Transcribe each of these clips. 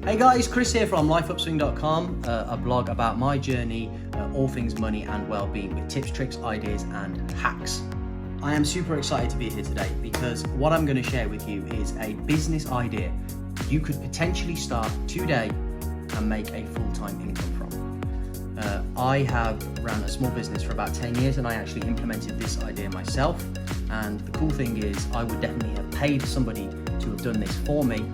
Hey guys, Chris here from LifeUpswing.com, a blog about my journey, all things money and well-being with tips, tricks, ideas and hacks. I am super excited to be here today because what I'm going to share with you is a business idea you could potentially start today and make a full-time income from. I have run a small business for about 10 years and I actually implemented this idea myself, and the cool thing is I would definitely have paid somebody to have done this for me.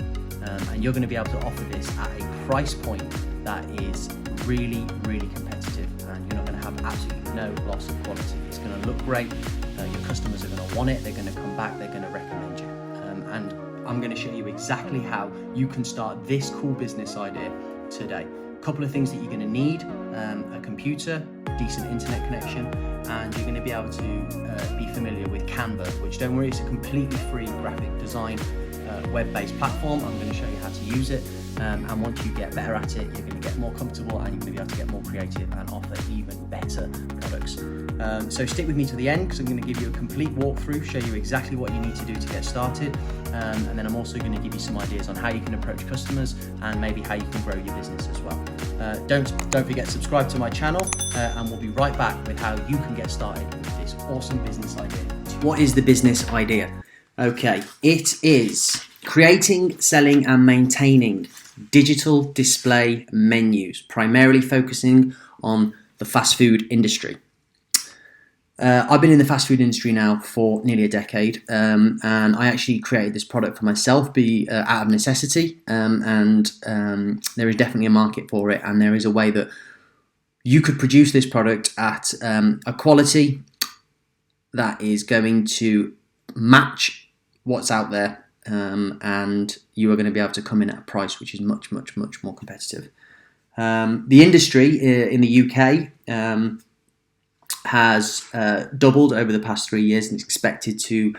And you're going to be able to offer this at a price point that is really, really competitive, and you're not going to have absolutely no loss of quality. It's going to look great, your customers are going to want it, they're going to come back, they're going to recommend you. And I'm going to show you exactly how you can start this cool business idea today. A couple of things that you're going to need: a computer, decent internet connection, and you're going to be able to be familiar with Canva, which, don't worry, it's a completely free graphic design web-based platform. I'm going to show you how to use it, and once you get better at it, you're going to get more comfortable and you're going to be able to get more creative and offer even better products. So stick with me to the end, because I'm going to give you a complete walkthrough, show you exactly what you need to do to get started, and then I'm also going to give you some ideas on how you can approach customers and maybe how you can grow your business as well. Don't forget to subscribe to my channel, and we'll be right back with how you can get started with this awesome business idea. What is the business idea? Okay, it is creating, selling and maintaining digital display menus, primarily focusing on the fast food industry. I've been in the fast food industry now for nearly a decade, and I actually created this product for myself out of necessity, and there is definitely a market for it, and there is a way that you could produce this product at a quality that is going to match what's out there, and you are going to be able to come in at a price which is much, much, much more competitive. The industry in the UK has doubled over the past 3 years, and it's expected to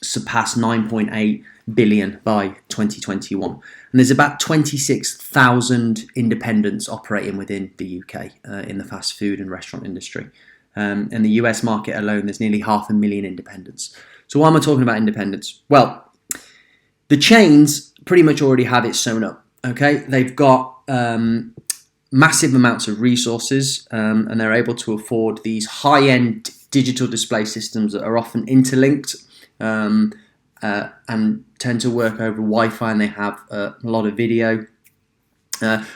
surpass 9.8 billion by 2021. And there's about 26,000 independents operating within the UK in the fast food and restaurant industry. In the US market alone, there's nearly 500,000 independents. So why am I talking about independents? Well, the chains pretty much already have it sewn up. Okay, they've got massive amounts of resources, and they're able to afford these high-end digital display systems that are often interlinked and tend to work over Wi-Fi, and they have a lot of video,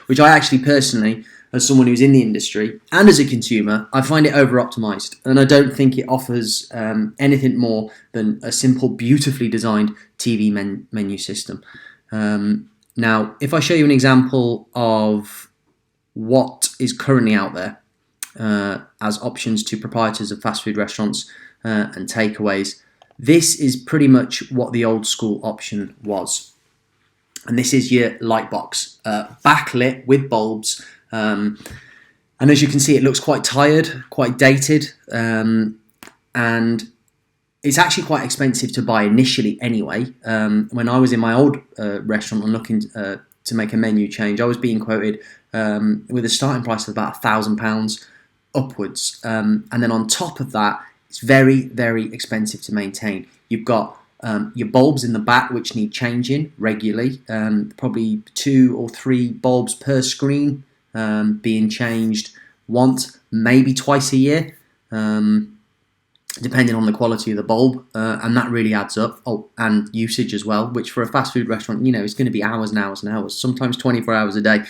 which I actually personally, as someone who's in the industry and as a consumer, I find it over-optimized, and I don't think it offers anything more than a simple, beautifully designed TV menu system. Now, if I show you an example of what is currently out there as options to proprietors of fast food restaurants and takeaways, this is pretty much what the old school option was. And this is your light box, backlit with bulbs. And as you can see, it looks quite tired, quite dated, and it's actually quite expensive to buy initially anyway. When I was in my old restaurant and looking to make a menu change, I was being quoted with a starting price of about £1,000 upwards. And then on top of that, it's very, very expensive to maintain. You've got your bulbs in the back which need changing regularly, probably 2 or 3 bulbs per screen being changed once, maybe twice a year, depending on the quality of the bulb, and that really adds up. Oh, and usage as well, which for a fast food restaurant, you know, it's going to be hours and hours and hours, sometimes 24 hours a day.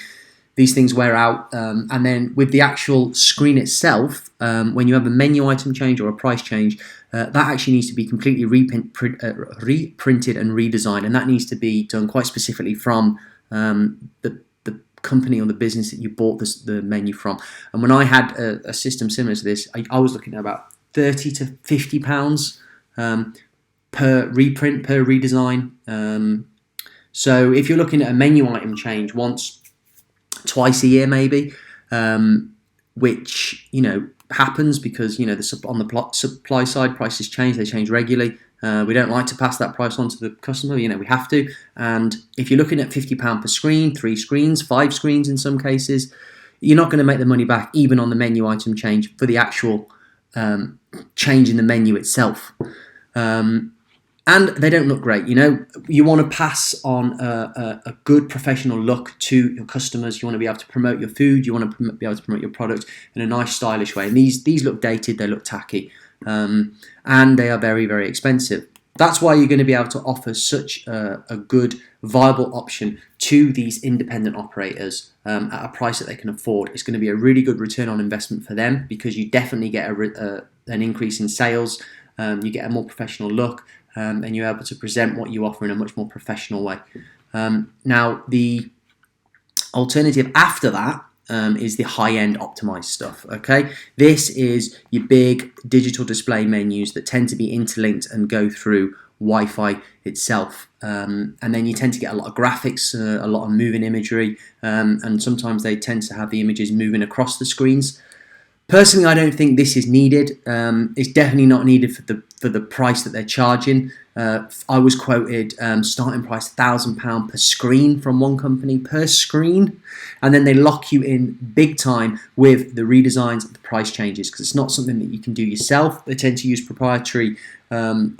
These things wear out, and then with the actual screen itself, when you have a menu item change or a price change, that actually needs to be completely reprinted and redesigned, and that needs to be done quite specifically from the company or the business that you bought the menu from. And when I had a system similar to this, I was looking at about £30 to £50 per reprint, per redesign. So if you're looking at a menu item change twice a year maybe, which, you know, happens because, you know, on the supply side, prices change, they change regularly. We don't like to pass that price on to the customer, you know, we have to. And if you're looking at £50 per screen, 3 screens, 5 screens in some cases, you're not going to make the money back even on the menu item change for the actual change in the menu itself. And they don't look great. You want to pass on a good professional look to your customers. You want to be able to promote your food. You want to be able to promote your product in a nice, stylish way. And these look dated. They look tacky, and they are very, very expensive. That's why you're going to be able to offer such a good, viable option to these independent operators at a price that they can afford. It's going to be a really good return on investment for them, because you definitely get an increase in sales. You get a more professional look. And you're able to present what you offer in a much more professional way. Now, the alternative after that is the high-end optimized stuff. Okay, this is your big digital display menus that tend to be interlinked and go through Wi-Fi itself, and then you tend to get a lot of graphics, a lot of moving imagery, and sometimes they tend to have the images moving across the screens. Personally, I don't think this is needed. It's definitely not needed for the price that they're charging. I was quoted starting price £1,000 per screen from one company per screen, and then they lock you in big time with the redesigns and the price changes, because it's not something that you can do yourself. They tend to use proprietary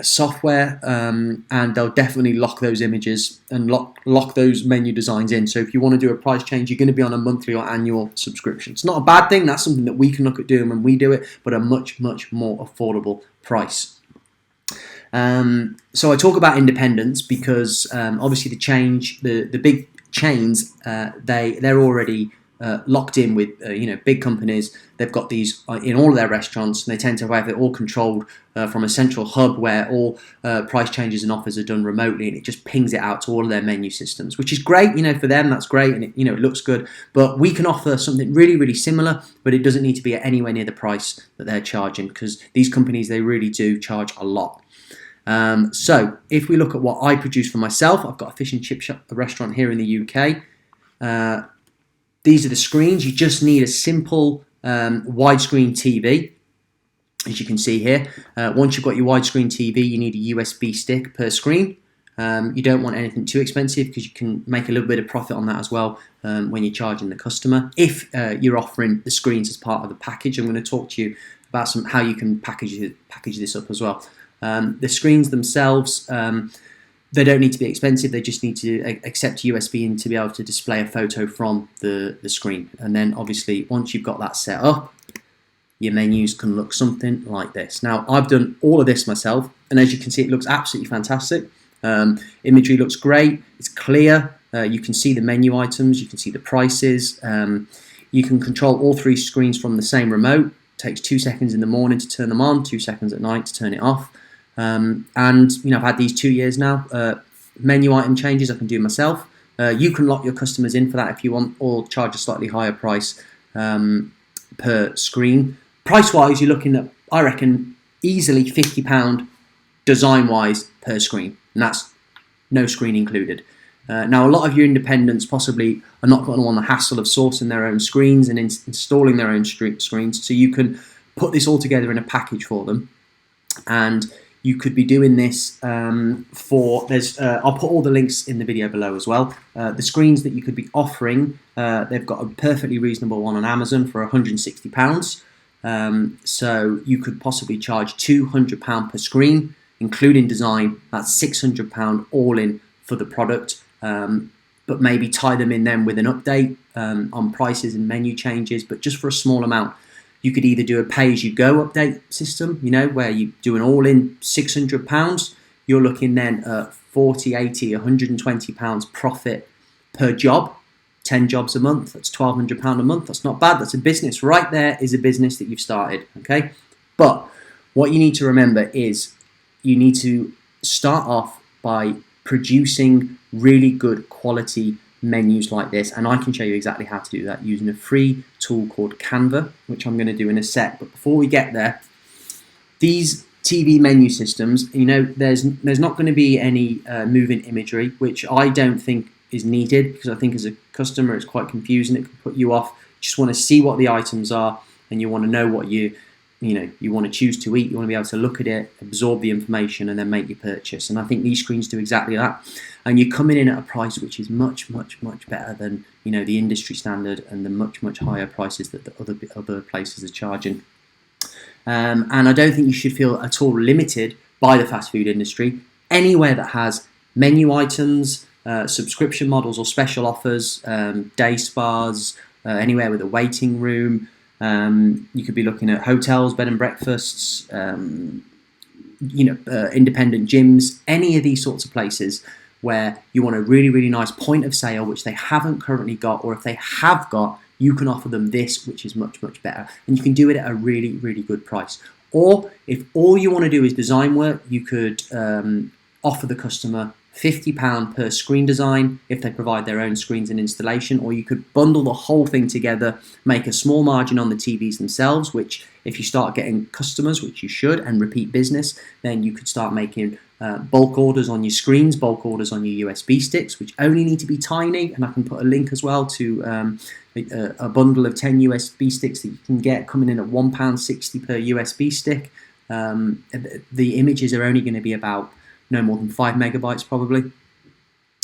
software, and they'll definitely lock those images and lock those menu designs in. So if you want to do a price change, you're going to be on a monthly or annual subscription. It's not a bad thing. That's something that we can look at doing when we do it, but a much, much more affordable price. So I talk about independence because obviously the big chains, they're already locked in with big companies. They've got these in all of their restaurants, and they tend to have it all controlled from a central hub where all price changes and offers are done remotely, and it just pings it out to all of their menu systems, which is great. For them, that's great, and it looks good. But we can offer something really, really similar, but it doesn't need to be at anywhere near the price that they're charging, because these companies, they really do charge a lot. So if we look at what I produce for myself, I've got a fish and chip shop, a restaurant here in the UK. These are the screens. You just need a simple widescreen TV, as you can see here. Once you've got your widescreen TV, you need a USB stick per screen. You don't want anything too expensive, because you can make a little bit of profit on that as well when you're charging the customer. If you're offering the screens as part of the package, I'm going to talk to you about how you can package this up as well. The screens themselves, they don't need to be expensive. They just need to accept USB in to be able to display a photo from the screen. And then obviously once you've got that set up, your menus can look something like this. Now, I've done all of this myself, and as you can see, it looks absolutely fantastic. Imagery looks great. It's clear. You can see the menu items. You can see the prices. You can control all three screens from the same remote. It takes 2 seconds in the morning to turn them on, 2 seconds at night to turn it off. And I've had these 2 years now. Menu item changes I can do myself. You can lock your customers in for that if you want, or charge a slightly higher price per screen. Price wise, you're looking at, I reckon, easily £50 design wise per screen, and that's no screen included. Now, a lot of your independents possibly are not going to want the hassle of sourcing their own screens and installing their own screens, so you can put this all together in a package for them. And you could be doing this I'll put all the links in the video below as well. The screens that you could be offering, they've got a perfectly reasonable one on Amazon for £160. So you could possibly charge £200 per screen, including design. That's £600 all in for the product. But maybe tie them in then with an update on prices and menu changes, but just for a small amount. You could either do a pay-as-you-go update system, where you do an all-in £600. You're looking then at £40, £80, £120 profit per job. 10 jobs a month, that's £1,200 a month. That's not bad. That's a business. Right there is a business that you've started, okay? But what you need to remember is you need to start off by producing really good quality menus like this, and I can show you exactly how to do that using a free tool called Canva, which I'm going to do in a sec. But before we get there, these TV menu systems, there's not going to be any moving imagery, which I don't think is needed, because I think as a customer it's quite confusing. It can put you off. You just want to see what the items are, and you want to know what you want to choose to eat. You want to be able to look at it, absorb the information, and then make your purchase. And I think these screens do exactly that. And you're coming in at a price which is much, much, much better than the industry standard and the much, much higher prices that the other places are charging. And I don't think you should feel at all limited by the fast food industry. anywhere that has menu items, subscription models or special offers, day spas, anywhere with a waiting room. You could be looking at hotels, bed and breakfasts, independent gyms, any of these sorts of places where you want a really, really nice point of sale, which they haven't currently got, or if they have got, you can offer them this, which is much, much better. And you can do it at a really, really good price. Or if all you want to do is design work, you could offer the customer £50 per screen design if they provide their own screens and installation, or you could bundle the whole thing together, make a small margin on the TVs themselves, which if you start getting customers, which you should, and repeat business, then you could start making bulk orders on your screens, bulk orders on your USB sticks, which only need to be tiny, and I can put a link as well to a bundle of 10 USB sticks that you can get coming in at £1.60 per USB stick. The images are only going to be about no more than 5 megabytes probably.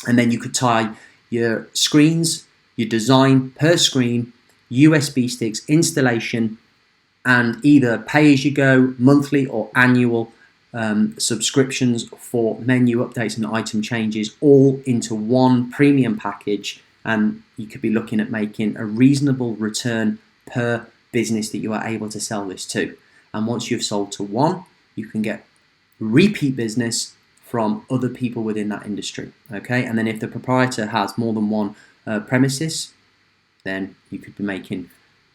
And then you could tie your screens, your design per screen, USB sticks, installation, and either pay-as-you-go, monthly or annual subscriptions for menu updates and item changes all into one premium package. And you could be looking at making a reasonable return per business that you are able to sell this to. And once you've sold to one, you can get repeat business from other people within that industry, okay? And then if the proprietor has more than one premises, then you could be making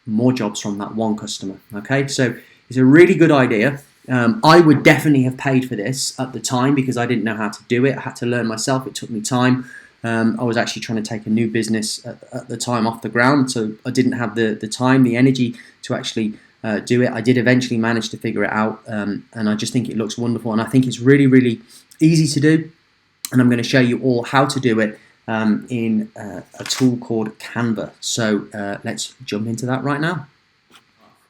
more jobs from that one customer, okay? So it's a really good idea. I would definitely have paid for this at the time because I didn't know how to do it. I had to learn myself. It took me time. I was actually trying to take a new business at the time off the ground, so I didn't have the time, the energy to actually do it. I did eventually manage to figure it out, and I just think it looks wonderful, and I think it's really, really easy to do, and I'm going to show you all how to do it in a tool called Canva. So let's jump into that right now.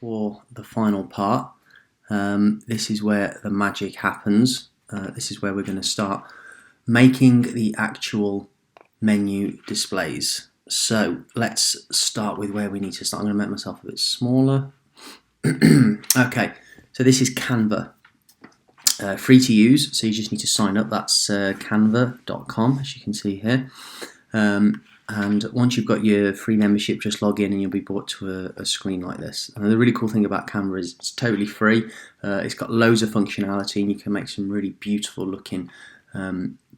For the final part, this is where the magic happens. This is where we're going to start making the actual menu displays. So let's start with where we need to start. I'm going to make myself a bit smaller. Okay, so this is Canva. Free to use, so you just need to sign up. That's canva.com, as you can see here. And once you've got your free membership, just log in and you'll be brought to a screen like this. And the really cool thing about Canva is it's totally free. It's got loads of functionality, and you can make some really beautiful looking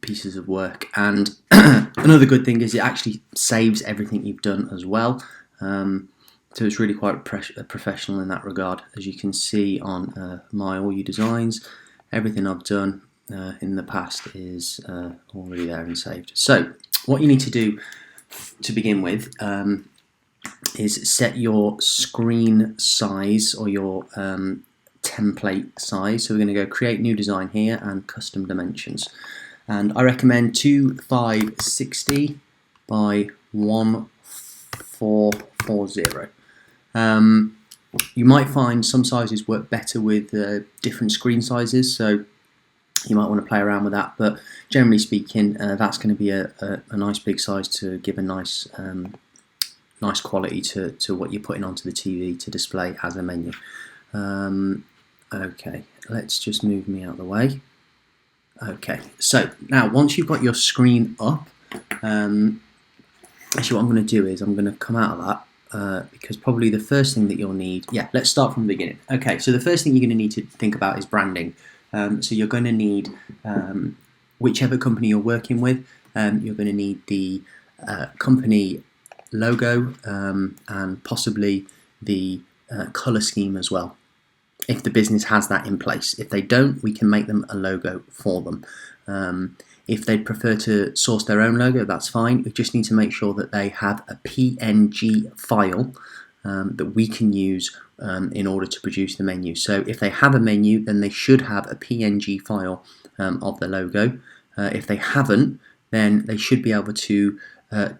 pieces of work. And another good thing is it actually saves everything you've done as well. So it's really quite professional in that regard. As you can see on my All Your Designs, everything I've done in the past is already there and saved. So what you need to do to begin with is set your screen size or your template size. So we're going to go create new design here and custom dimensions. And I recommend 2560 by 1440. You might find some sizes work better with different screen sizes, so you might want to play around with that, but generally speaking, that's going to be a nice big size to give a nice nice quality to what you're putting onto the TV to display as a menu. Okay, let's just move me out of the way. Okay, so now once you've got your screen up, actually what I'm going to do is I'm going to come out of that because probably the first thing that you'll need, let's start from the beginning. Okay, so the first thing you're going to need to think about is branding. So you're going to need, whichever company you're working with, you're going to need the company logo and possibly the colour scheme as well, if the business has that in place. If they don't, we can make them a logo for them. If they prefer to source their own logo, that's fine. We just need to make sure that they have a PNG file that we can use in order to produce the menu. So if they have a menu, then they should have a PNG file of the logo. If they haven't, then they should be able to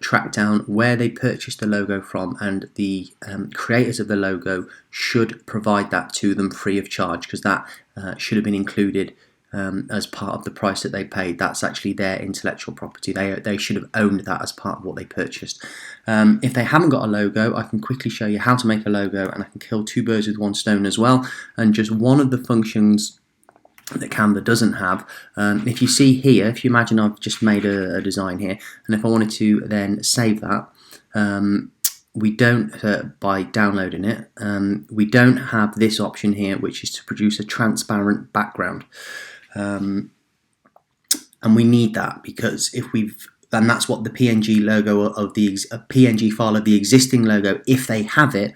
track down where they purchased the logo from, and the creators of the logo should provide that to them free of charge, because that should have been included as part of the price that they paid. That's actually their intellectual property. They should have owned that as part of what they purchased. If they haven't got a logo, I can quickly show you how to make a logo, and I can kill two birds with one stone as well. And just one of the functions that Canva doesn't have. If you see here, if you imagine I've just made a design here, and if I wanted to then save that, we don't, by downloading it, we don't have this option here, which is to produce a transparent background. And we need that because and that's what the PNG logo of the PNG file of the existing logo, if they have it,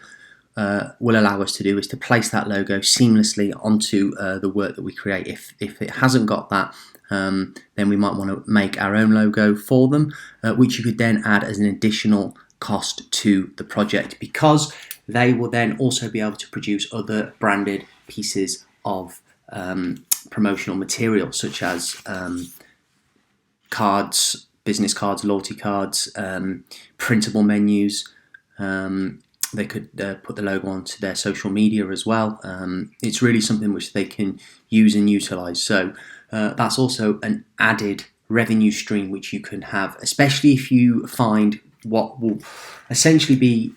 will allow us to do, is to place that logo seamlessly onto the work that we create. If it hasn't got that, then we might want to make our own logo for them, which you could then add as an additional cost to the project, because they will then also be able to produce other branded pieces of promotional material, such as cards, business cards, loyalty cards, printable menus. They could put the logo onto their social media as well. It's really something which they can use and utilize. So that's also an added revenue stream which you can have, especially if you find what will essentially be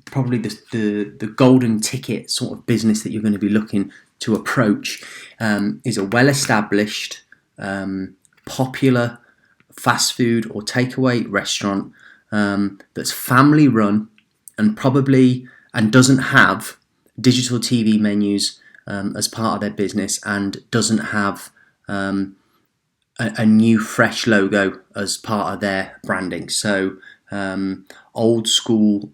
probably the golden ticket sort of business that you're going to be looking to approach, is a well-established, popular fast food or takeaway restaurant that's family run and doesn't have digital TV menus as part of their business, and doesn't have a new fresh logo as part of their branding. So old school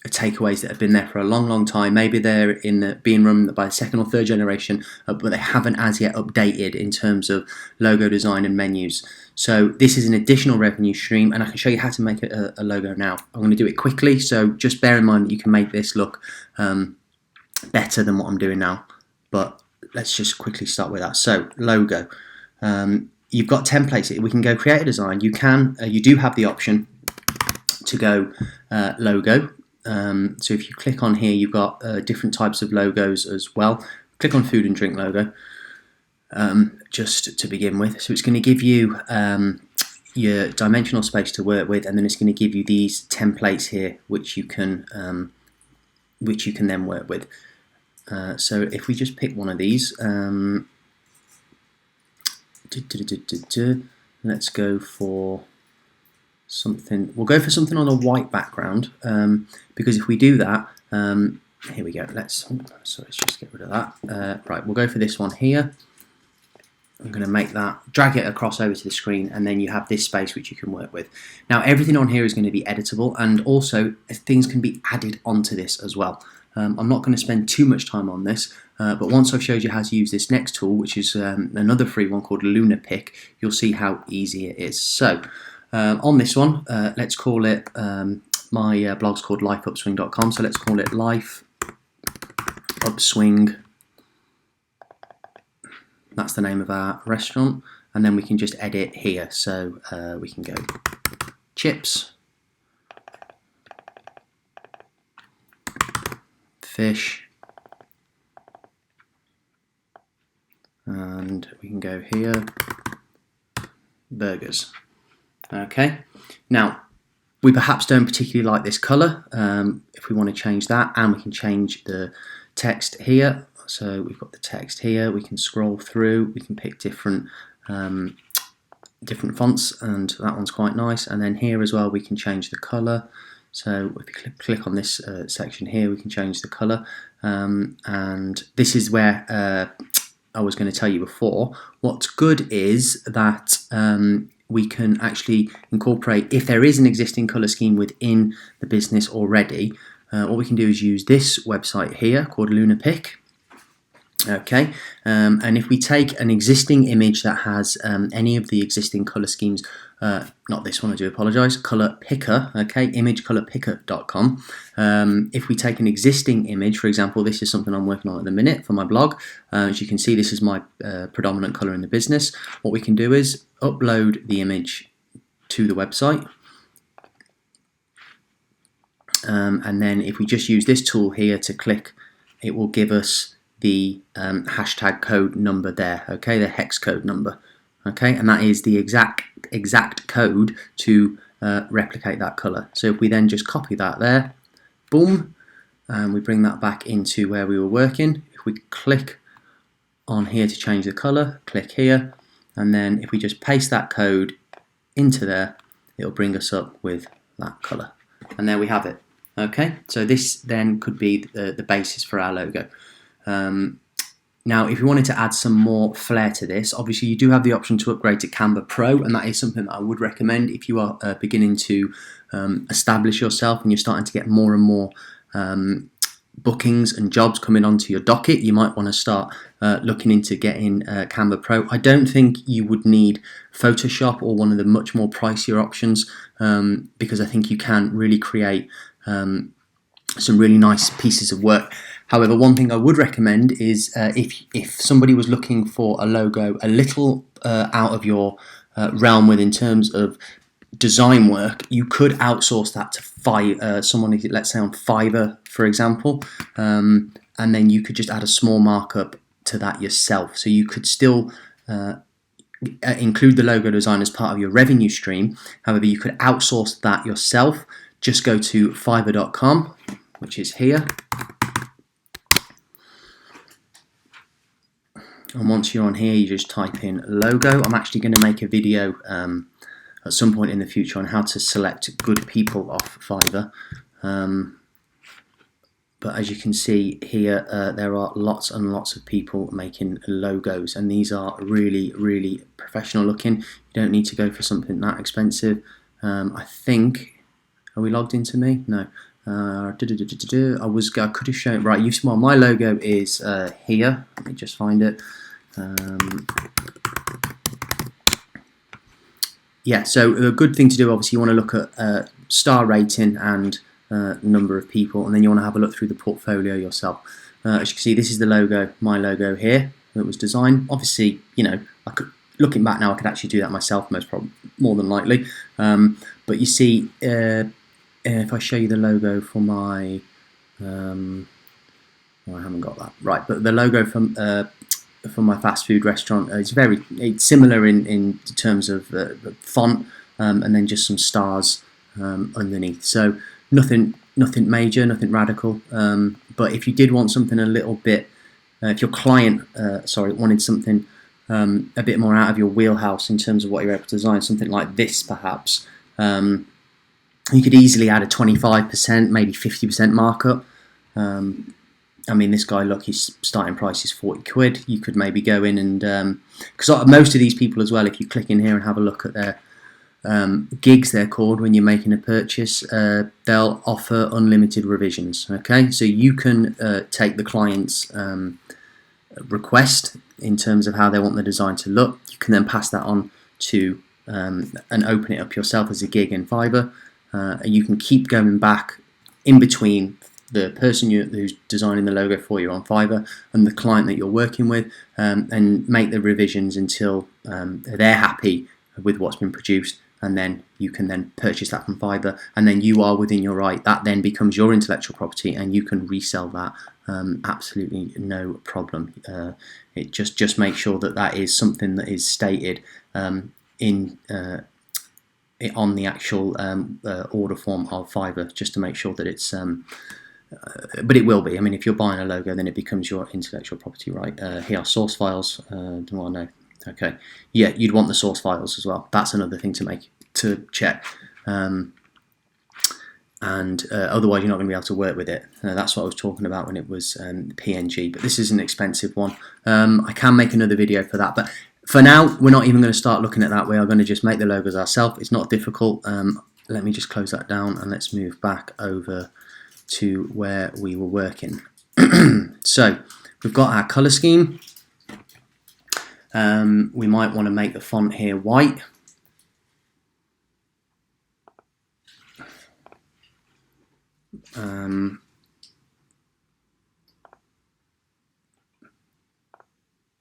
takeaways that have been there for a long time, maybe they're being run by the second or third generation, but they haven't as yet updated in terms of logo design and menus. So this is an additional revenue stream, and I can show you how to make a logo now. I'm going to do it quickly, so just bear in mind that you can make this look better than what I'm doing now, but let's just quickly start with that. So logo, you've got templates here. We can go create a design. You do have the option to go logo. So if you click on here, you've got different types of logos as well. Click on food and drink logo, just to begin with. So it's going to give you your dimensional space to work with, and then it's going to give you these templates here, which you can then work with. So if we just pick one of these, let's go for something. We'll go for something on a white background, because if we do that, here we go. Let's just get rid of that. Right, we'll go for this one here. I'm going to make that, drag it across over to the screen, and then you have this space which you can work with. Now everything on here is going to be editable, and also things can be added onto this as well. I'm not going to spend too much time on this, but once I've showed you how to use this next tool, which is another free one called LunaPick, you'll see how easy it is. So on this one, let's call it, my blog's called LifeUpswing.com, so let's call it LifeUpswing. That's the name of our restaurant, and then we can just edit here. So we can go chips, fish, and we can go here, burgers. Okay, now we perhaps don't particularly like this colour. If we want to change that, and we can change the text here. So we've got the text here, we can scroll through, we can pick different fonts, and that one's quite nice. And then here as well we can change the colour. So if you click on this section here, we can change the colour. And this is where I was going to tell you before. What's good is that we can actually incorporate, if there is an existing colour scheme within the business already, what we can do is use this website here called LunaPick. Okay, and if we take an existing image that has any of the existing color schemes, not this one, I do apologize, color picker, okay, imagecolorpicker.com. If we take an existing image, for example, this is something I'm working on at the minute for my blog. As you can see, this is my predominant color in the business. What we can do is upload the image to the website. And then if we just use this tool here to click, it will give us the hashtag code number there, okay, the hex code number, okay, and that is the exact code to replicate that color. So if we then just copy that there, boom, and we bring that back into where we were working. If we click on here to change the color, click here, and then if we just paste that code into there, it'll bring us up with that color. And there we have it. Okay, so this then could be the basis for our logo. Now, if you wanted to add some more flair to this, obviously you do have the option to upgrade to Canva Pro, and that is something that I would recommend if you are beginning to establish yourself and you're starting to get more and more bookings and jobs coming onto your docket. You might want to start looking into getting Canva Pro. I don't think you would need Photoshop or one of the much more pricier options, because I think you can really create some really nice pieces of work. However, one thing I would recommend is if somebody was looking for a logo a little out of your realm within terms of design work, you could outsource that to someone, let's say on Fiverr, for example, and then you could just add a small markup to that yourself. So you could still include the logo design as part of your revenue stream. However, you could outsource that yourself. Just go to fiverr.com, which is here. And once you're on here, you just type in logo. I'm actually going to make a video at some point in the future on how to select good people off Fiverr. But as you can see here, there are lots and lots of people making logos, and these are really, really professional looking. You don't need to go for something that expensive. I think, are we logged into me? No. I could have shown, right, well, my logo is here. Let me just find it. Yeah, so a good thing to do, obviously, you want to look at star rating and number of people, and then you want to have a look through the portfolio yourself. As you can see, this is the logo, my logo here, that was designed. Obviously, you know, looking back now, I could actually do that myself, more than likely. But you see, if I show you the logo for my, oh, I haven't got that right, but the logo from my fast food restaurant is it's similar in terms of the font, and then just some stars underneath. So nothing major, nothing radical. But if you did want something a little bit, if your client, wanted something a bit more out of your wheelhouse in terms of what you're able to design, something like this perhaps, you could easily add a 25%, maybe 50% markup. I mean, this guy, look, his starting price is 40 quid. You could maybe go in and, because most of these people as well, if you click in here and have a look at their gigs, they're called, when you're making a purchase, they'll offer unlimited revisions. Okay, so you can take the client's request in terms of how they want the design to look. You can then pass that on to and open it up yourself as a gig in Fiverr. And you can keep going back in between the person who's designing the logo for you on Fiverr and the client that you're working with, and make the revisions until they're happy with what's been produced, and then you can then purchase that from Fiverr, and then you are within your right. That then becomes your intellectual property, and you can resell that absolutely no problem. It just make sure that is something that is stated on the actual order form of Fiverr, just to make sure that it's but it will be. I mean, if you're buying a logo, then it becomes your intellectual property, right? Here are source files. Do I know? Okay, yeah, you'd want the source files as well. That's another thing to check, and otherwise you're not going to be able to work with it. That's what I was talking about when it was PNG, but this is an expensive one. I can make another video for that, but for now, we're not even going to start looking at that. We are going to just make the logos ourselves. It's not difficult. Let me just close that down and let's move back over to where we were working. So we've got our color scheme. We might want to make the font here white.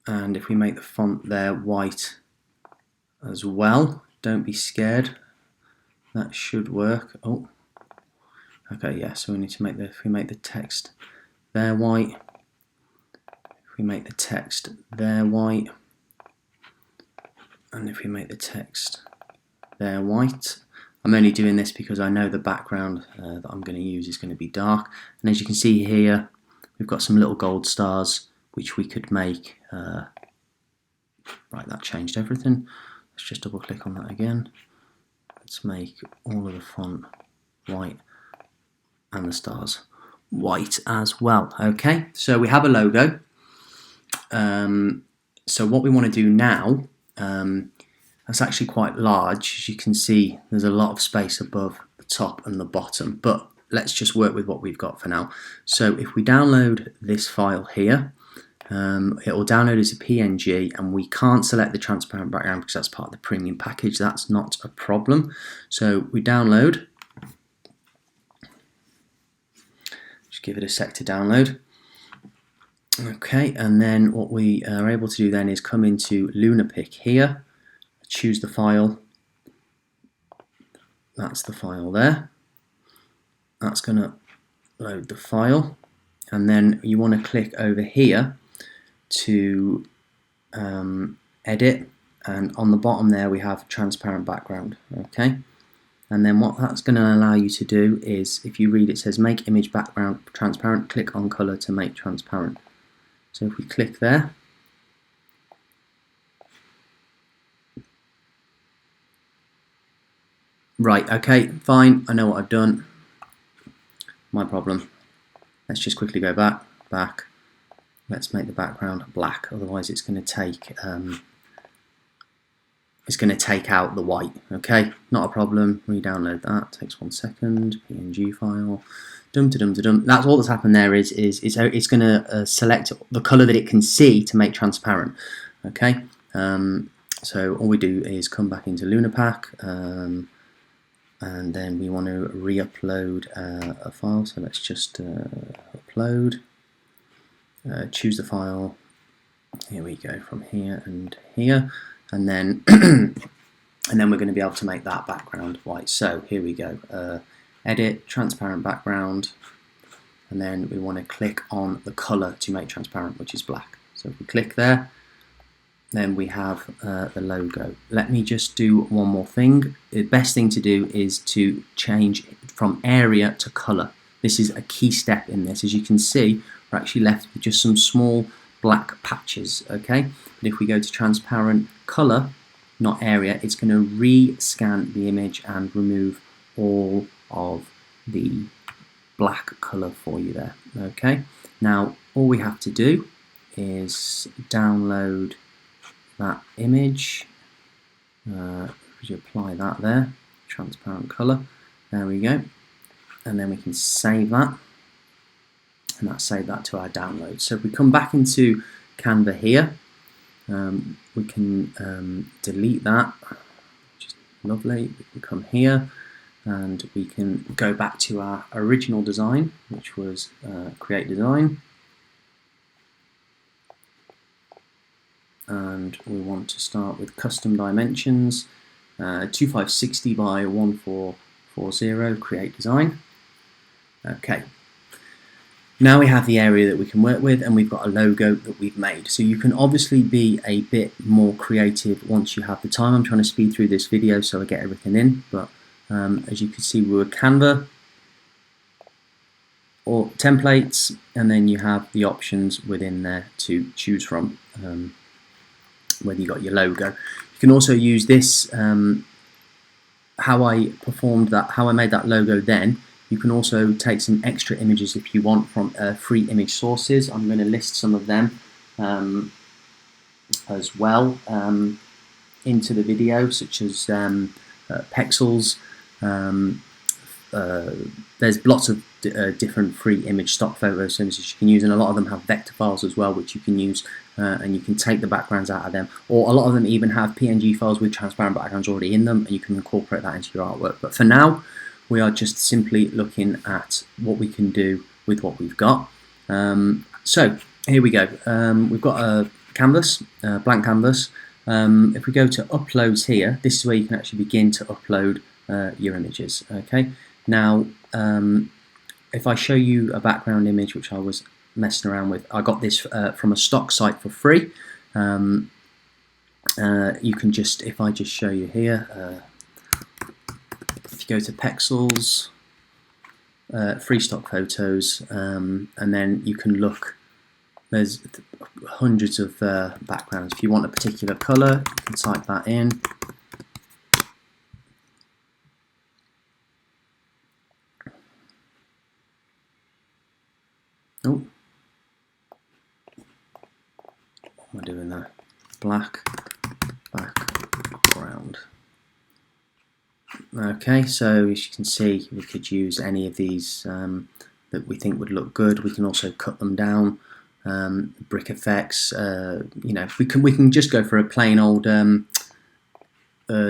And if we make the font there white as well, don't be scared, that should work. Oh, okay, yeah, so we need to make if we make the text there white, if we make the text there white, and if we make the text there white. I'm only doing this because I know the background that I'm going to use is going to be dark, and as you can see here, we've got some little gold stars which we could make right, that changed everything. Let's just double click on that again. Let's make all of the font white and the stars white as well. Okay, so we have a logo. So what we want to do now, that's actually quite large. As you can see, there's a lot of space above the top and the bottom, but let's just work with what we've got for now. So if we download this file here, it will download as a PNG, and we can't select the transparent background because that's part of the premium package. That's not a problem. So we download, just give it a sec to download. Okay, and then what we are able to do then is come into Lunapic here, choose the file. That's the file there. That's going to load the file, and then you want to click over here to edit, and on the bottom there we have transparent background. Okay, and then what that's going to allow you to do is, if you read, it says make image background transparent, click on color to make transparent. So if we click there, right, okay, fine, I know what I've done, my problem. Let's just quickly go back. Let's make the background black, otherwise it's going to take out the white. Okay, not a problem. Re-download that. Takes 1 second. PNG file. That's all that's happened there. Is it's going to select the color that it can see to make transparent. Okay. So all we do is come back into Lunapack, and then we want to re-upload a file. So let's just upload. Choose the file. Here we go, from here and here, and then and then we're going to be able to make that background white. So here we go. Edit transparent background, and then we want to click on the color to make transparent, which is black. So if we click there, then we have the logo. Let me just do one more thing. The best thing to do is to change from area to color. This is a key step in this. As you can see, we're actually left with just some small black patches. Okay, but if we go to transparent color, not area, it's going to re-scan the image and remove all of the black color for you there. Okay, now all we have to do is download that image. You apply that there, transparent color. There we go, and then we can save that, and that saved that to our download. So if we come back into Canva here, we can delete that, which is lovely. We can come here and we can go back to our original design, which was create design, and we want to start with custom dimensions, 2560 by 1440, create design. Okay, now we have the area that we can work with, and we've got a logo that we've made. So you can obviously be a bit more creative once you have the time. I'm trying to speed through this video so I get everything in, but as you can see, we're Canva or templates, and then you have the options within there to choose from, whether you got your logo. You can also use this, how I made that logo then. You can also take some extra images if you want from free image sources. I'm going to list some of them as well into the video, such as Pexels. There's lots of different free image stock photo services you can use, and a lot of them have vector files as well, which you can use, and you can take the backgrounds out of them, or a lot of them even have PNG files with transparent backgrounds already in them, and you can incorporate that into your artwork. But for now, we are just simply looking at what we can do with what we've got. So here we go. We've got a canvas, blank canvas. If we go to uploads here, this is where you can actually begin to upload your images. Okay. Now, if I show you a background image which I was messing around with, I got this from a stock site for free. You can just, if I just show you here, if you go to Pexels, free stock photos, and then you can look There's hundreds of backgrounds. If you want a particular color, you can type that in. Oh, what am I doing there? Black background. Okay, so as you can see, we could use any of these that we think would look good. We can also cut them down. Brick effects. You know, we can just go for a plain old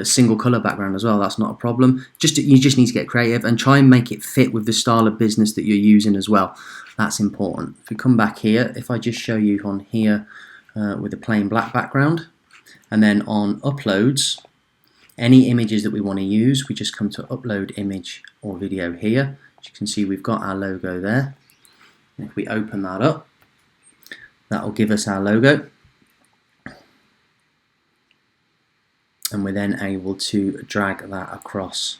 single color background as well. That's not a problem. You just need to get creative and try and make it fit with the style of business that you're using as well. That's important. If we come back here, if I just show you on here with a plain black background, and then on uploads, any images that we want to use, we just come to upload image or video here. As you can see, we've got our logo there. And if we open that up, that will give us our logo. And we're then able to drag that across.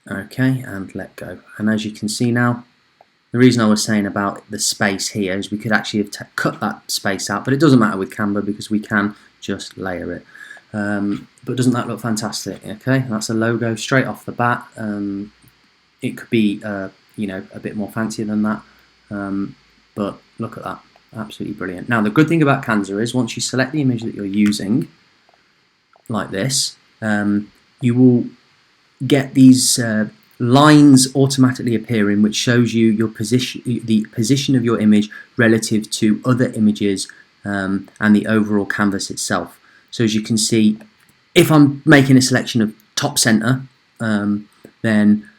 Okay, and let go. And as you can see now, the reason I was saying about the space here is we could actually have cut that space out, but it doesn't matter with Canva because we can just layer it. But doesn't that look fantastic? Okay, that's a logo straight off the bat. It could be you know, a bit more fancier than that, but look at that, absolutely brilliant. Now the good thing about Canva is once you select the image that you're using, like this, you will get these lines automatically appearing, which shows you your position, the position of your image relative to other images and the overall canvas itself. So as you can see, if I'm making a selection of top center, then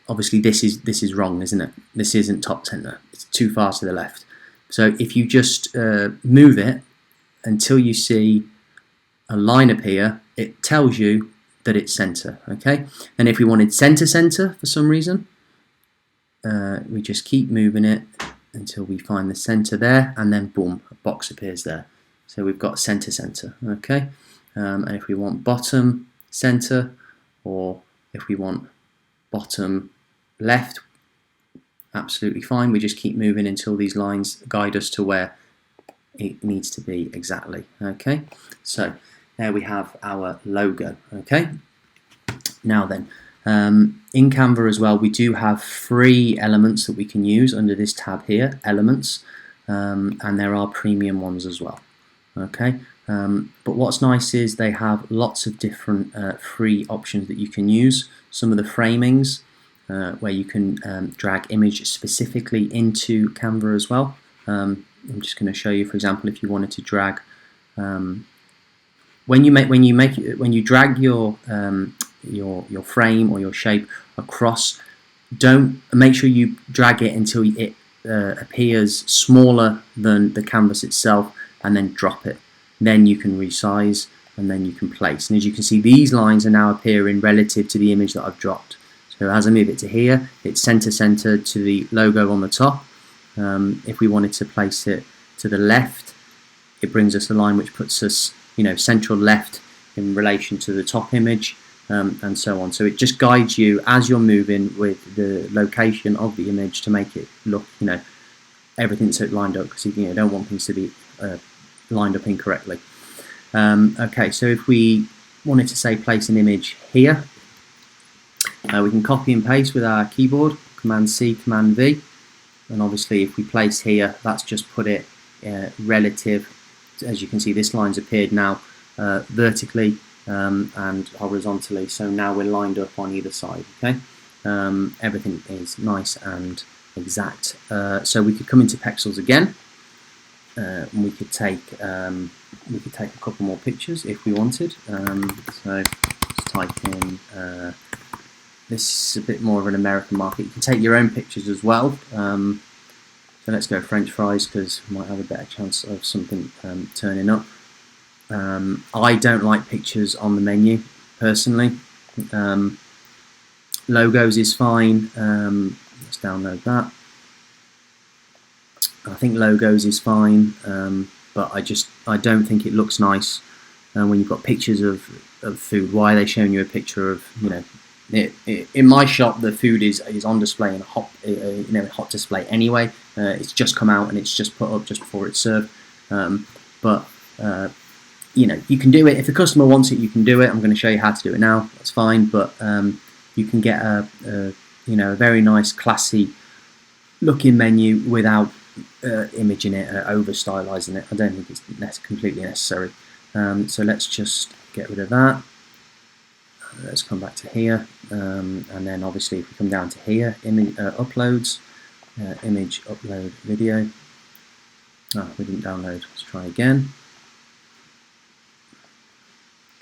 obviously this is wrong, isn't it? This isn't top center. It's too far to the left. So if you just move it until you see a line appear, it tells you that it's center. Okay, and if we wanted center for some reason, we just keep moving it until we find the center there, and then boom, a box appears there. So we've got center. Okay, and if we want bottom center, or if we want bottom left, absolutely fine. We just keep moving until these lines guide us to where it needs to be exactly. Okay, so there we have our logo. Okay, now then, in Canva as well, we do have free elements that we can use under this tab here, elements, and there are premium ones as well. Okay, but what's nice is they have lots of different free options that you can use. Some of the framings where you can drag image specifically into Canva as well. I'm just going to show you, for example, if you wanted to drag when you drag your frame or your shape across, don't make sure you drag it until it appears smaller than the canvas itself, and then drop it. Then you can resize, and then you can place. And as you can see, these lines are now appearing relative to the image that I've dropped. So as I move it to here, it's center to the logo on the top. If we wanted to place it to the left, it brings us a line which puts us, you know, central left in relation to the top image, and so on. So it just guides you as you're moving with the location of the image to make it look, you know, everything's lined up, because you don't want things to be lined up incorrectly. Okay, so if we wanted to say place an image here, we can copy and paste with our keyboard, Command C, Command V, and obviously if we place here, that's just put it relative. As you can see, this line's appeared now vertically and horizontally, so now we're lined up on either side. Okay, everything is nice and exact. So we could come into pixels again, and we could take a couple more pictures if we wanted. So let's type in. This is a bit more of an American market. You can take your own pictures as well. So let's go French fries, because we might have a better chance of something turning up. I don't like pictures on the menu personally. Logos is fine. Let's download that. I think logos is fine, but I don't think it looks nice when you've got pictures of food. Why are they showing you a picture of, you know, In my shop, the food is on display in a hot display anyway. It's just come out and it's just put up just before it's served. But you can do it if the customer wants it. You can do it. I'm going to show you how to do it now. That's fine. But you can get a very nice, classy looking menu without imaging it, over stylizing it. I don't think it's completely necessary. So let's just get rid of that. Let's come back to here, and then obviously if we come down to here, image uploads, image upload video. We didn't download. Let's try again.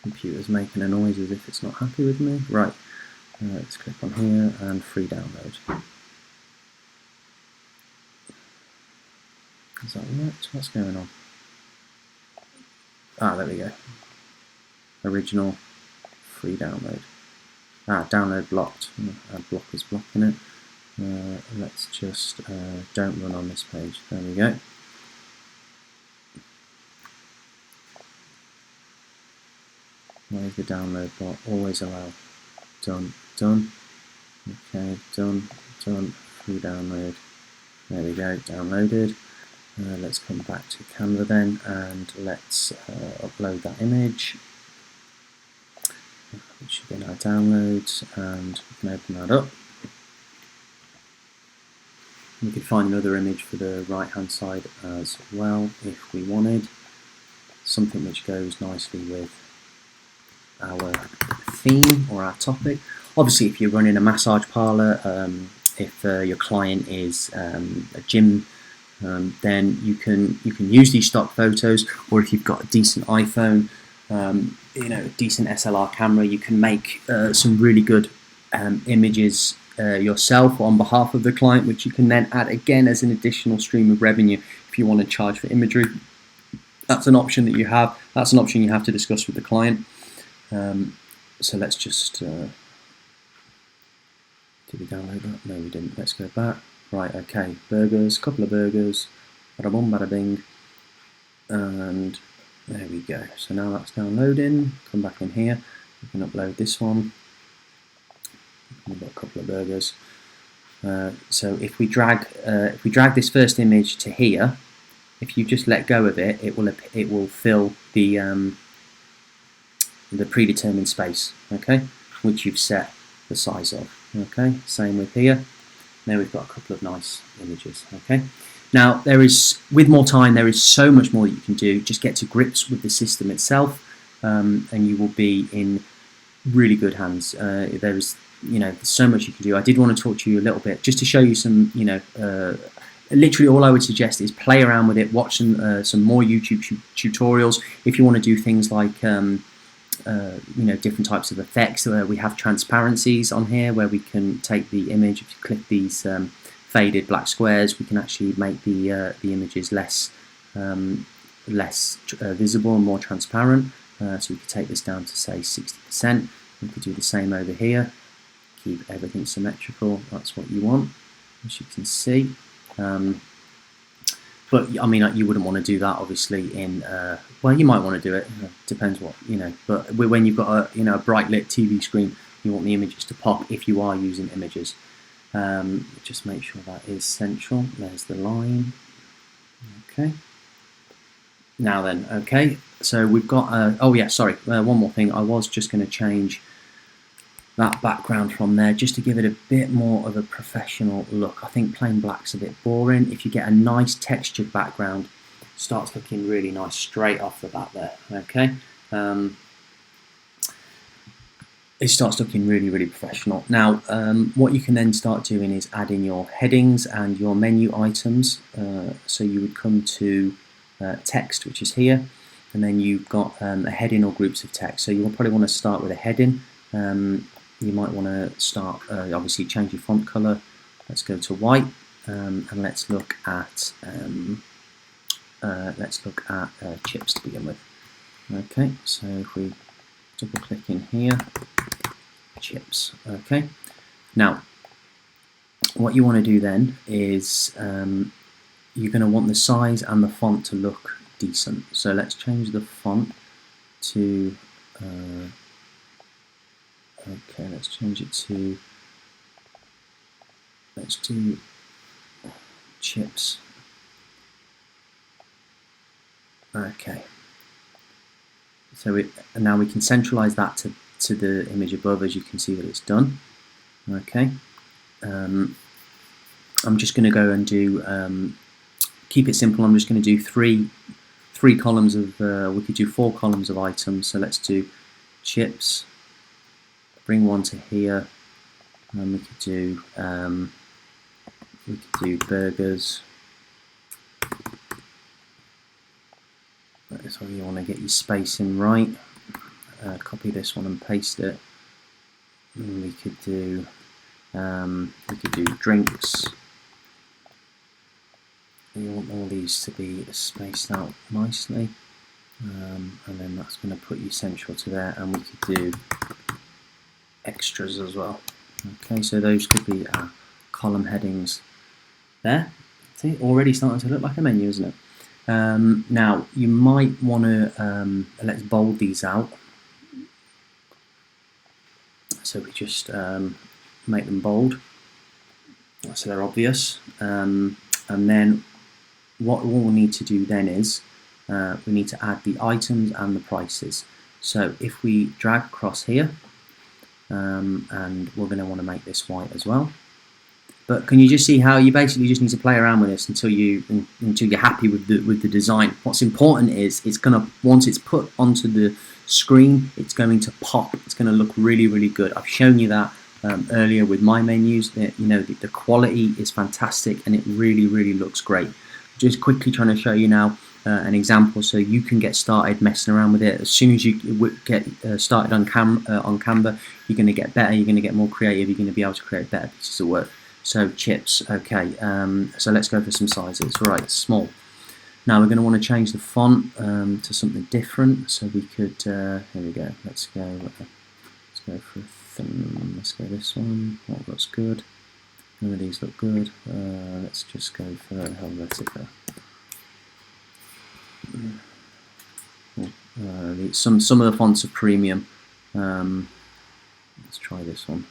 Computer's making a noise as if it's not happy with me. Right, let's click on here and free download. Is that right? What's going on? There we go. Original, free download. Download blocked. Ad block is blocking it. Let's just don't run on this page. There we go. Where's the download block? Always allow. Done. Okay, done. Free download. There we go, downloaded. Let's come back to Canva then, and let's upload that image. It should be in our downloads, and we can open that up. We could find another image for the right hand side as well if we wanted. Something which goes nicely with our theme or our topic. Obviously, if you're running a massage parlour, if your client is a gym, then you can use these stock photos, or if you've got a decent iPhone, a decent SLR camera, you can make some really good images yourself on behalf of the client, which you can then add again as an additional stream of revenue if you want to charge for imagery. That's an option that you have. That's an option you have to discuss with the client. So let's just did we download that? No, we didn't. Let's go back. Right, okay, burgers, couple of burgers, bada boom, bada bing, and there we go. So now that's downloading. Come back in here. We can upload this one. We've got a couple of burgers. So if we drag this first image to here, if you just let go of it, it will fill the predetermined space, okay, which you've set the size of. Okay, same with here. Now we've got a couple of nice images. Okay, now with more time, there is so much more that you can do. Just get to grips with the system itself, and you will be in really good hands. There's so much you can do. I did want to talk to you a little bit just to show you some, literally all I would suggest is play around with it, watch some more YouTube tutorials. If you want to do things like different types of effects, we have transparencies on here where we can take the image. If you click these faded black squares, we can actually make the images less visible and more transparent. So we could take this down to say 60%. We could do the same over here. Keep everything symmetrical. That's what you want, as you can see. But I mean, you wouldn't want to do that obviously in well, you might want to do it, depends what, but when you've got a bright lit TV screen, you want the images to pop if you are using images. Just make sure that is central. There's the line. Okay, now then, okay, so we've got oh yeah, sorry, one more thing. I was just going to change that background from there just to give it a bit more of a professional look. I think plain black's a bit boring. If you get a nice textured background, it starts looking really nice straight off the bat there. Okay, it starts looking really, really professional. Now, what you can then start doing is adding your headings and your menu items. So you would come to text, which is here, and then you've got a heading or groups of text. So you'll probably want to start with a heading. You might want to start, obviously change your font color. Let's go to white, and let's look at chips to begin with. Okay, so if we double click in here, chips. Okay, now what you want to do then is you're going to want the size and the font to look decent. So let's change the font to Okay, let's change it to, let's do chips. Okay. So now we can centralize that to the image above, as you can see that it's done. Okay. I'm just going to go and do, keep it simple, I'm just going to do three columns of, we could do 4 columns of items. So let's do chips, bring one to here, and we could do burgers. So you want to get your spacing right. Copy this one and paste it. And we could do drinks. We want all these to be spaced out nicely, and then that's going to put you central to there. And we could do extras as well. Okay, so those could be our column headings there. See, already starting to look like a menu, isn't it? Now you might want to let's bold these out. So we just make them bold, so they're obvious. And then what we'll need to do then is we need to add the items and the prices. So if we drag across here, and we're going to want to make this white as well. But can you just see how you basically just need to play around with this until you're happy with the design? What's important is it's going to, once it's put onto the screen, it's going to pop. It's going to look really, really good. I've shown you that earlier with my menus. The quality is fantastic and it really, really looks great. Just quickly trying to show you now an example so you can get started messing around with it. As soon as you get started on Canva, you're going to get better. You're going to get more creative. You're going to be able to create better pieces of work. So chips, okay, so let's go for some sizes. Right, small. Now we're going to want to change the font to something different. So we could, here we go. Let's go for let's go this one. What looks good? None of these look good. Let's just go for Helvetica. Some of the fonts are premium. Let's try this one.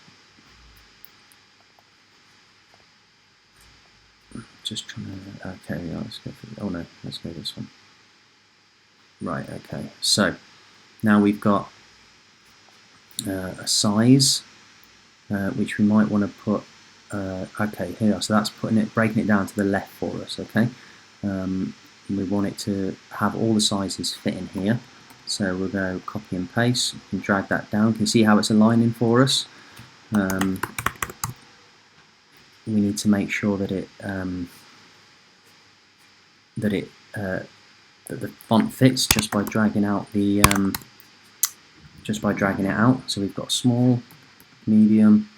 Just trying to, okay, yeah, let's go for, oh no, let's go this one. Right, okay, so now we've got a size, which we might want to put, okay, here, so that's breaking it down to the left for us, okay. We want it to have all the sizes fit in here, so we'll go copy and paste and drag that down. You can see how it's aligning for us. We need to make sure that that the font fits just by dragging out the it out. So we've got small, medium,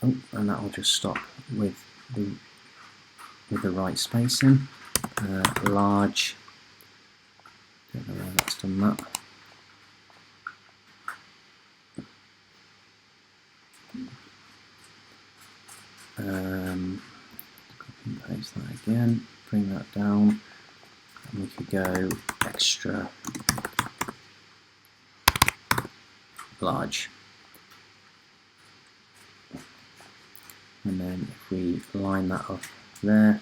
and that will just stop with the right spacing. Large. Don't know why that's done that. Copy and paste that again, bring that down, and we could go extra large. And then if we line that up there,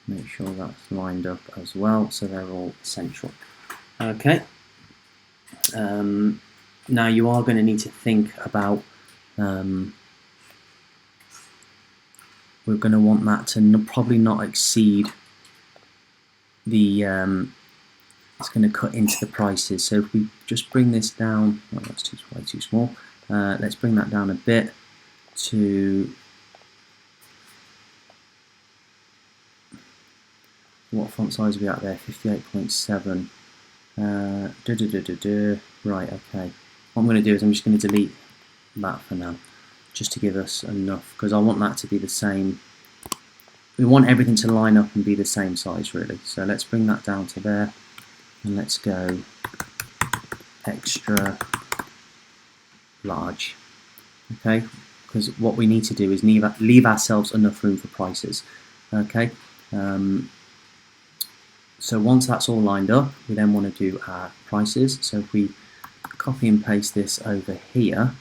make sure that's lined up as well, so they're all central. Okay. Now you are going to need to think about we're going to want that to probably not exceed the, it's going to cut into the prices. So if we just bring this down, well, that's way too small. Let's bring that down a bit to, what font size are we at there? 58.7. Right, okay. What I'm going to do is I'm just going to delete that for now, just to give us enough, because I want that to be the same. We want everything to line up and be the same size, really. So let's bring that down to there, and let's go extra large. Okay, because what we need to do is leave ourselves enough room for prices. Okay. So once that's all lined up, we then want to do our prices. So if we copy and paste this over here,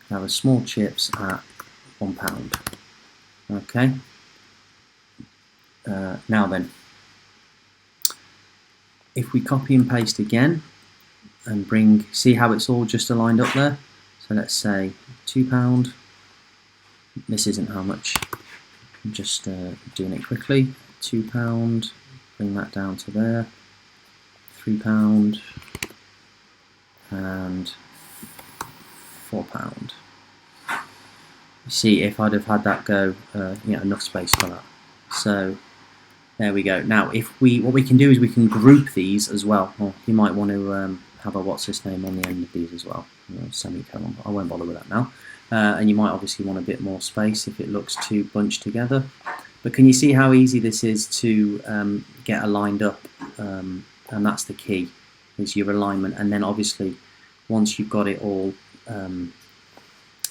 have a small chips at £1. Okay. Now then, if we copy and paste again and see how it's all just aligned up there. So let's say £2. This isn't how much. I'm just doing it quickly. £2. Bring that down to there. £3 and £4. You see, if I'd have had that go, enough space for that. So there we go. Now, what we can do is we can group these as well. Or you might want to have a what's this name on the end of these as well, semicolon. I won't bother with that now. And you might obviously want a bit more space if it looks too bunched together. But can you see how easy this is to get aligned up? And that's the key, is your alignment. And then obviously, once you've got it all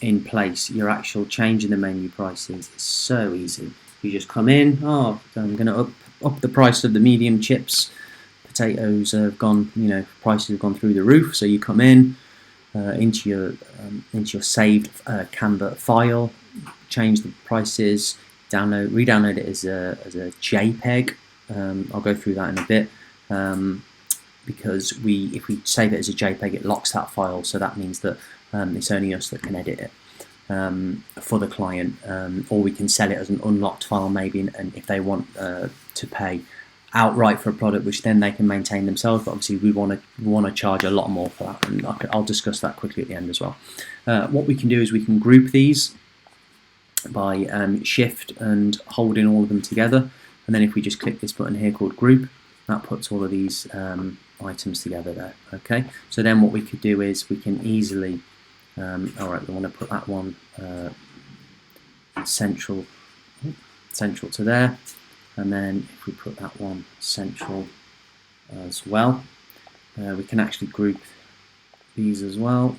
in place, your actual change in the menu prices is so easy. You just come in, I'm going to up the price of the medium chips. Potatoes have gone, prices have gone through the roof. So you come in into your saved Canva file, change the prices, re-download it as a JPEG. I'll go through that in a bit. Because if we save it as a JPEG, it locks that file, so that means that it's only us that can edit it for the client, or we can sell it as an unlocked file maybe, and if they want to pay outright for a product, which then they can maintain themselves, but obviously we want to charge a lot more for that, and I'll discuss that quickly at the end as well. What we can do is we can group these by shift and holding all of them together, and then if we just click this button here called group, that puts all of these items together there. Okay, so then what we could do is we can easily, alright, we want to put that one central to there, and then if we put that one central as well, we can actually group these as well.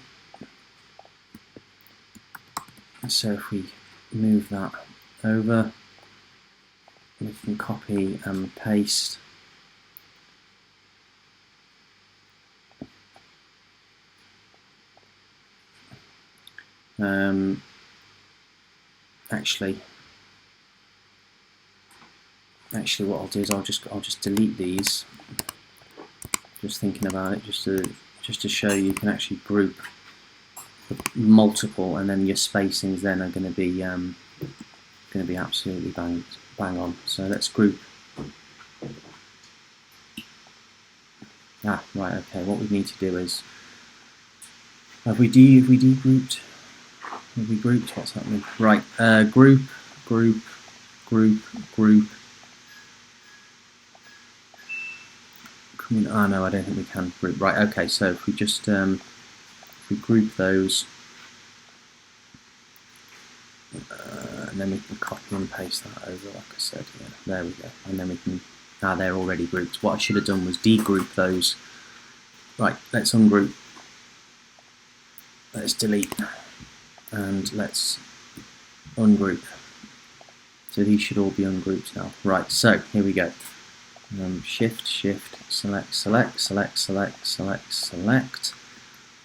So if we move that over, we can copy and paste actually what I'll do is I'll just delete these. Just thinking about it, just to show you can actually group multiple, and then your spacings then are going to be absolutely bang on. So let's group. Right, okay. What we need to do is, have we degrouped? Have we grouped? What's happening? Right, group. Oh no, I don't think we can group. Right, okay. So if we just if we group those, and then we can copy and paste that over, like I said. Yeah, there we go. And then we can. They're already grouped. What I should have done was degroup those. Right, let's ungroup. Let's delete. And let's ungroup. So these should all be ungrouped now. Right, so here we go. Shift, select,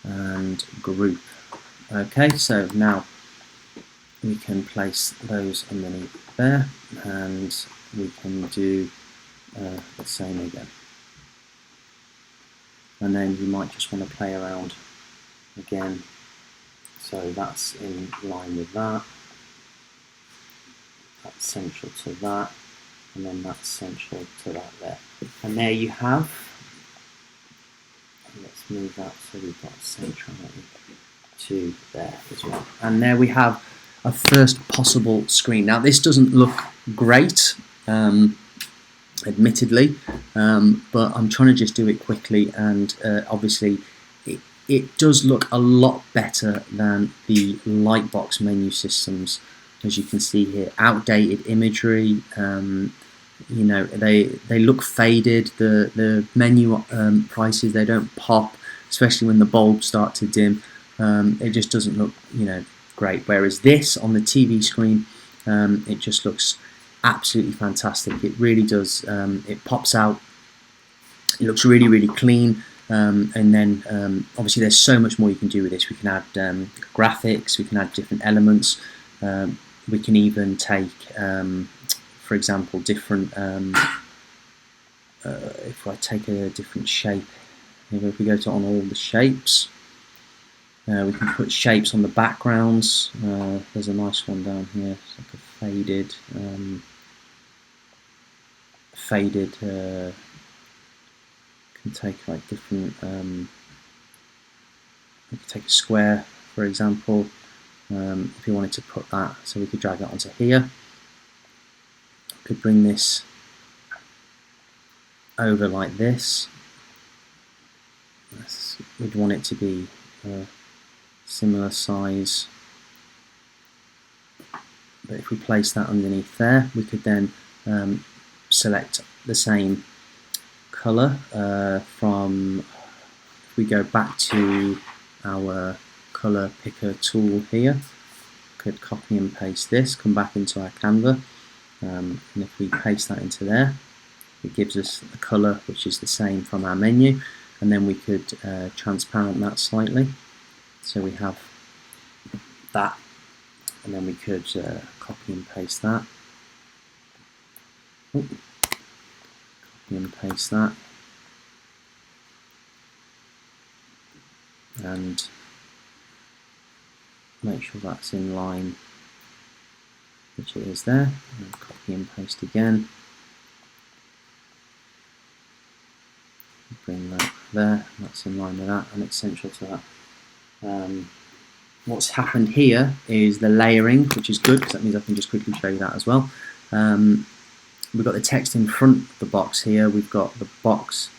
and group. Okay, so now we can place those underneath there, and we can do the same again. And then you might just want to play around again. So that's in line with that. That's central to that. And then that's central to that there. And there you have. Let's move that so we've got centrality to there as well. And there we have a first possible screen. Now this doesn't look great, admittedly, but I'm trying to just do it quickly, and obviously it does look a lot better than the Lightbox menu systems, as you can see here. Outdated imagery, they look faded. The menu prices, they don't pop, especially when the bulbs start to dim. It just doesn't look great. Whereas this on the TV screen, it just looks absolutely fantastic. It really does. It pops out. It looks really, really clean. and then obviously there's so much more you can do with this. We can add graphics, we can add different elements, we can even take, for example, different, if I take a different shape, if we go to on all the shapes, we can put shapes on the backgrounds. There's a nice one down here, it's like a faded, can take like different, we could take a square, for example, if you wanted to put that, so we could drag that onto here. Could bring this over like this. We'd want it to be similar size, but if we place that underneath there, we could then select the same color from, if we go back to our color picker tool here, could copy and paste this, come back into our Canva, and if we paste that into there, it gives us a color which is the same from our menu, and then we could transparent that slightly, so we have that, and then we could copy and paste that. Ooh. Copy and paste that, and make sure that's in line, which it is there, and copy and paste again, bring that there, that's in line with that, and it's central to that. What's happened here is the layering, which is good because that means I can just quickly show you that as well. We've got the text in front of the box here, we've got the box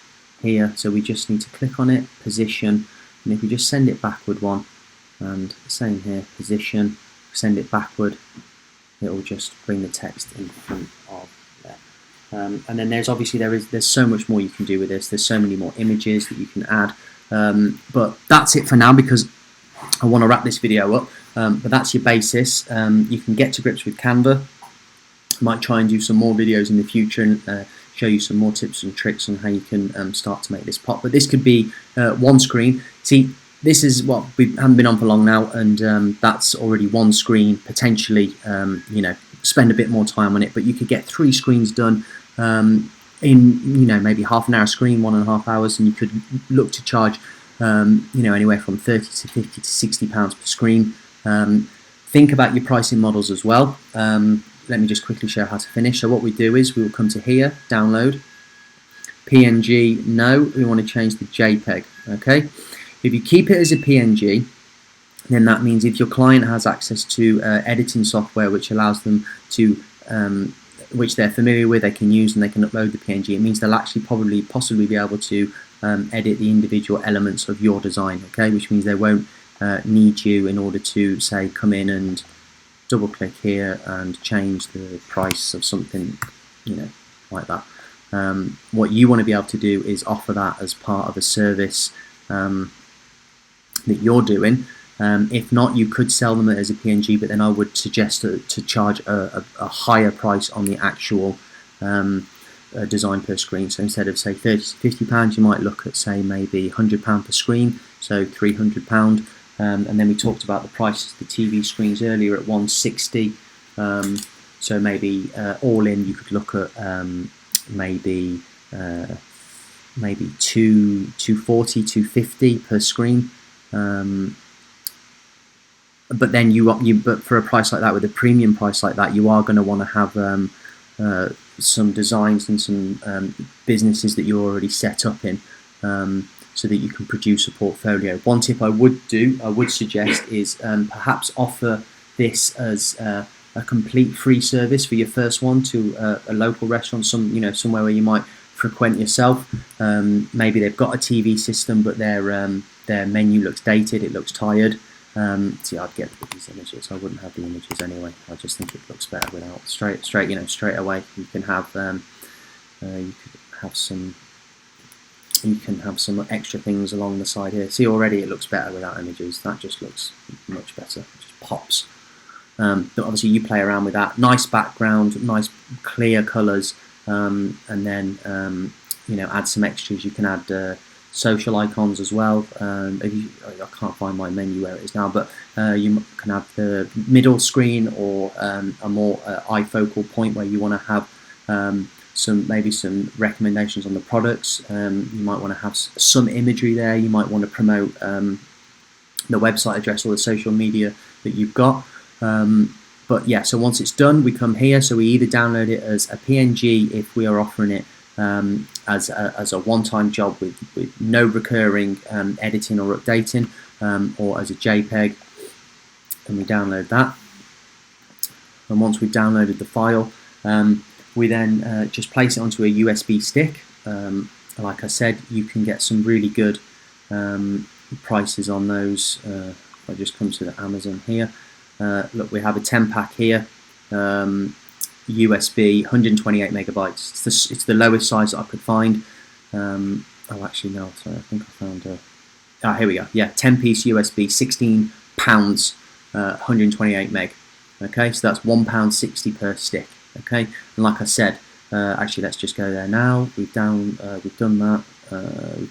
here, so we just need to click on it, position, and if we just send it backward one, and same here, position, send it backward, it will just bring the text in front of there. And then there's obviously there's so much more you can do with this. There's so many more images that you can add, but that's it for now because I want to wrap this video up. But that's your basis. You can get to grips with Canva. Might try and do some more videos in the future and show you some more tips and tricks on how you can start to make this pop. But this could be one screen. See, this is what we haven't been on for long now, and that's already one screen. Potentially, you know, spend a bit more time on it, but you could get 3 screens done in, maybe half an hour screen, 1.5 hours, and you could look to charge, anywhere from 30 to 50 to 60 pounds per screen. Think about your pricing models as well. Let me just quickly show how to finish. So what we do is we will come to here, download, PNG, no, we want to change the JPEG, okay? If you keep it as a PNG, then that means if your client has access to editing software which allows them to, which they're familiar with, they can use and they can upload the PNG, it means they'll actually possibly be able to edit the individual elements of your design, okay? Which means they won't need you in order to, say, come in and double click here and change the price of something, like that. What you want to be able to do is offer that as part of a service that you're doing. If not, you could sell them as a PNG, but then I would suggest to charge a higher price on the actual design per screen. So instead of say 30 to 50 pounds, you might look at say maybe 100 pound per screen, so 300 pound. And then we talked about the prices of the TV screens earlier at 160. So maybe all in, you could look at maybe 240, 250 per screen. But then but for a price like that, with a premium price like that, you are going to want to have some designs and some businesses that you're already set up in, so that you can produce a portfolio. One tip I would suggest is perhaps offer this as a complete free service for your first one to a local restaurant, somewhere where you might frequent yourself. Maybe they've got a TV system, but their menu looks dated, it looks tired. See, I'd get these images. I wouldn't have the images anyway. I just think it looks better without straight away. You can have you can have some extra things along the side here. See, already it looks better without images. That just looks much better. It just pops. But obviously you play around with that. Nice background, nice clear colours, and then add some extras. You can add social icons as well. I can't find my menu where it is now, but you can have the middle screen or a more eye-focal point where you want to have maybe some recommendations on the products. You might want to have some imagery there. You might want to promote the website address or the social media that you've got. But yeah, so once it's done, we come here. So we either download it as a PNG if we are offering it as a one-time job with no recurring editing or updating, or as a JPEG, and we download that. And once we've downloaded the file, we then just place it onto a USB stick. Like I said, you can get some really good prices on those. If I just come to the Amazon here, look, we have a 10-pack here, USB, 128 megabytes. It's the lowest size that I could find. Oh, actually no, sorry, I think I found a... here we go. Yeah, 10-piece USB, £16, 128 meg. Okay, so that's £1.60 per stick. Okay, and like I said, actually let's just go there now. We've done that. We've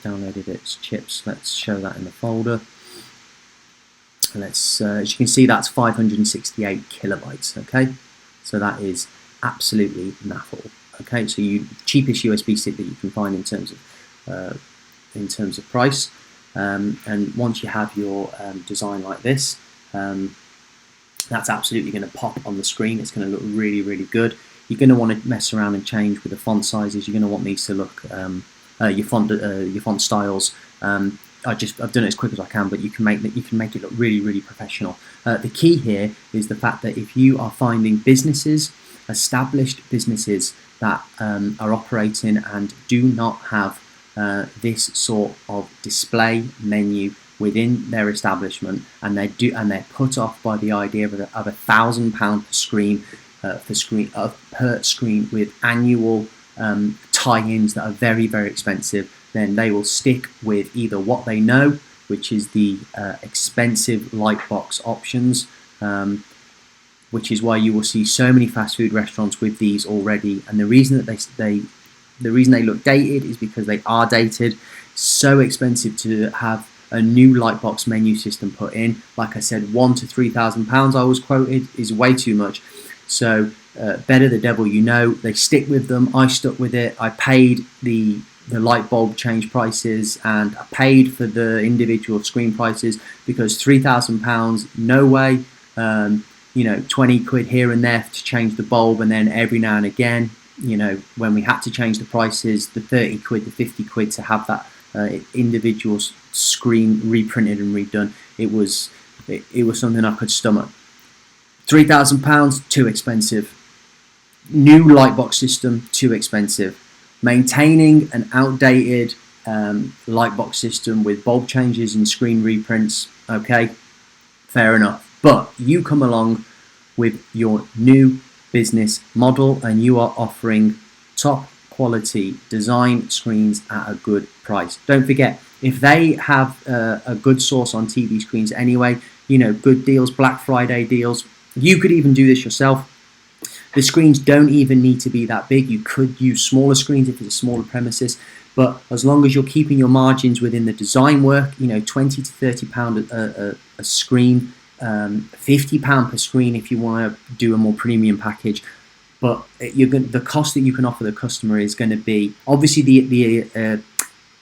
downloaded its chips. Let's show that in the folder. Let's, as you can see, that's 568 kilobytes. Okay, so that is absolutely naffle. Okay, so cheapest USB stick that you can find in terms of price. And once you have your design like this, that's absolutely going to pop on the screen. It's going to look really, really good. You're going to want to mess around and change with the font sizes. You're going to want these to look your font styles. I've done it as quick as I can, but you can make it look really, really professional. The key here is the fact that if you are finding businesses, established businesses that are operating and do not have this sort of display menu within their establishment, and they're put off by the idea of £1,000 per screen with annual tie-ins that are very, very expensive, then they will stick with either what they know, which is the expensive lightbox options, which is why you will see so many fast food restaurants with these already. And the reason that the reason they look dated is because they are dated. So expensive to have a new lightbox menu system put in. Like I said, £1,000 to £3,000 I was quoted is way too much. So better the devil you know. They stick with them. I stuck with it. I paid the light bulb change prices, and I paid for the individual screen prices, because £3,000, no way. 20 quid here and there to change the bulb, and then every now and again, when we had to change the prices, the 30 quid, the 50 quid to have that individual screen reprinted and redone, it was something I could stomach. £3,000, too expensive. New lightbox system, too expensive. Maintaining an outdated lightbox system with bulb changes and screen reprints, okay, fair enough. But you come along with your new business model and you are offering top quality design screens at a good price. Don't forget, if they have a good source on TV screens anyway, good deals, Black Friday deals, you could even do this yourself. The screens don't even need to be that big. You could use smaller screens if it's a smaller premises, but as long as you're keeping your margins within the design work, £20 to £30 a screen, £50 per screen if you want to do a more premium package. But the cost that you can offer the customer is going to be, obviously the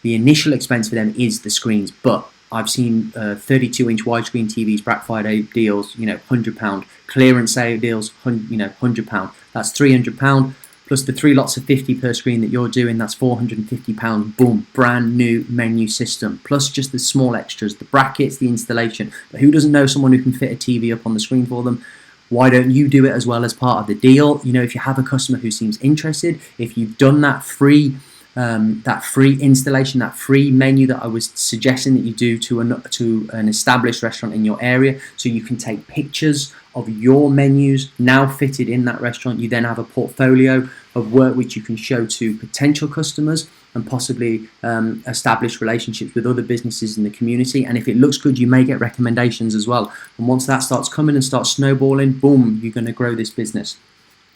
initial expense for them is the screens, but I've seen 32-inch widescreen TVs, Black Friday deals, £100. Clearance sale deals, £100. That's £300. Plus the 3 lots of 50 per screen that you're doing, that's £450. Boom, brand new menu system. Plus just the small extras, the brackets, the installation. But who doesn't know someone who can fit a TV up on the screen for them? Why don't you do it as well as part of the deal? If you have a customer who seems interested, if you've done that free installation, that free menu that I was suggesting that you do to an established restaurant in your area, so you can take pictures of your menus now fitted in that restaurant. You then have a portfolio of work which you can show to potential customers and possibly establish relationships with other businesses in the community. And if it looks good, you may get recommendations as well. And once that starts coming and starts snowballing, boom, you're going to grow this business.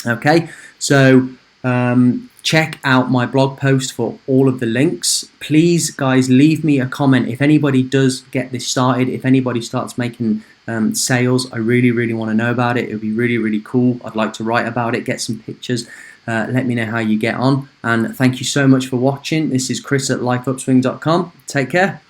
Okay, so Check out my blog post for all of the links. Please, guys, leave me a comment if anybody does get this started. If anybody starts making sales, I really want to know about it. It would be really cool. I'd like to write about it, get some pictures. Let me know how you get on. And thank you so much for watching. This is Chris at LifeUpswing.com. Take care.